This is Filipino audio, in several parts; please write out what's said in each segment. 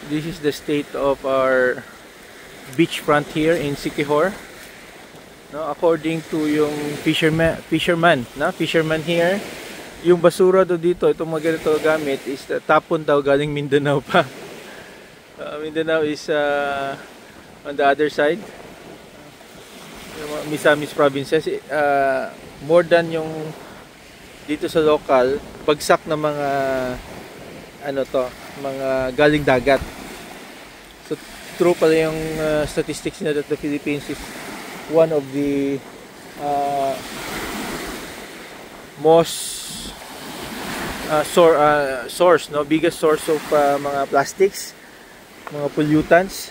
This is the state of our beachfront here in Siquijor. No, according to yung fisherman here, yung basura do dito, itong mga ganito gamit is tapon daw galing Mindanao pa. Mindanao is on the other side. Misamis provinces, more than yung dito sa local, bagsak na mga mga galing dagat. So true pala yung statistics na that the Philippines is one of the most source, no, biggest source of mga plastics, mga pollutants.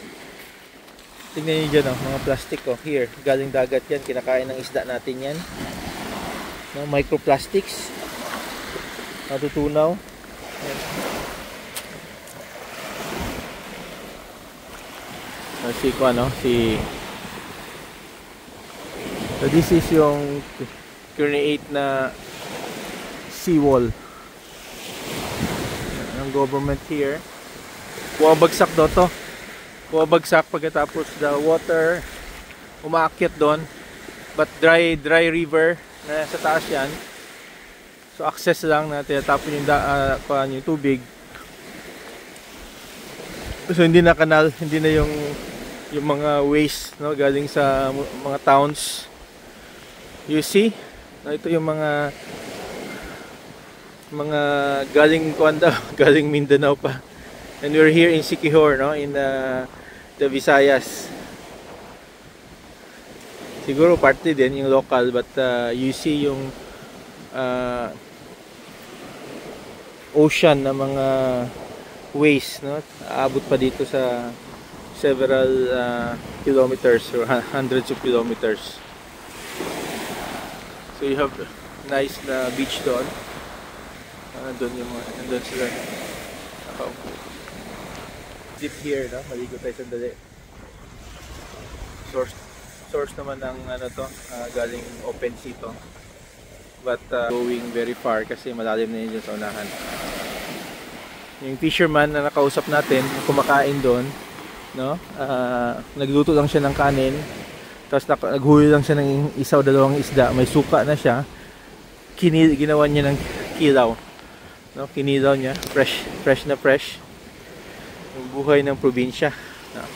Tingnan niyo dyan, oh, mga plastic, oh, here, galing dagat yan, kinakain ng isda natin yan, no, microplastics, natutunaw. So this is yung create na seawall ng government here. Bumabagsak daw to. Bumabagsak pagkatapos the water umaakyat doon. But dry river na sa taas yan. So access lang na tinatapon yung tubig. So hindi na kanal, hindi na yung mga waste, no, galing sa mga towns. You see? No, ito yung mga galing galing Mindanao pa. And we're here in Siquijor, no, in the Visayas. Siguro parte din yung local, but you see yung ocean na mga waste, no, aabot pa dito sa several kilometers or hundreds of kilometers. So you have nice na beach doon. Nandun sila. Dip here, no? Maligo tayo sandali. Source naman ng galing open sea to. But going very far kasi malalim na yun sa unahan. Yung fisherman na nakausap natin, kumakain doon, no? Nagluto lang siya ng kanin. Tapos naghuli lang siya ng isa o dalawang isda. May suka na siya. Ginawa niya ng kilaw. No? Kinilaw niya. Fresh na fresh. Yung buhay ng probinsya. No?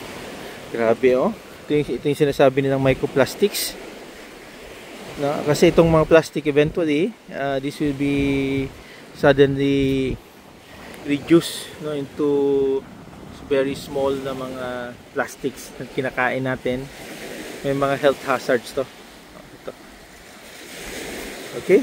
Grabe, oh. Ito yung sinasabi nilang microplastics. No? Kasi itong mga plastic eventually, this will be suddenly reduced, no, into very small na mga plastics na kinakain natin. May mga health hazards to. Ito. Okay?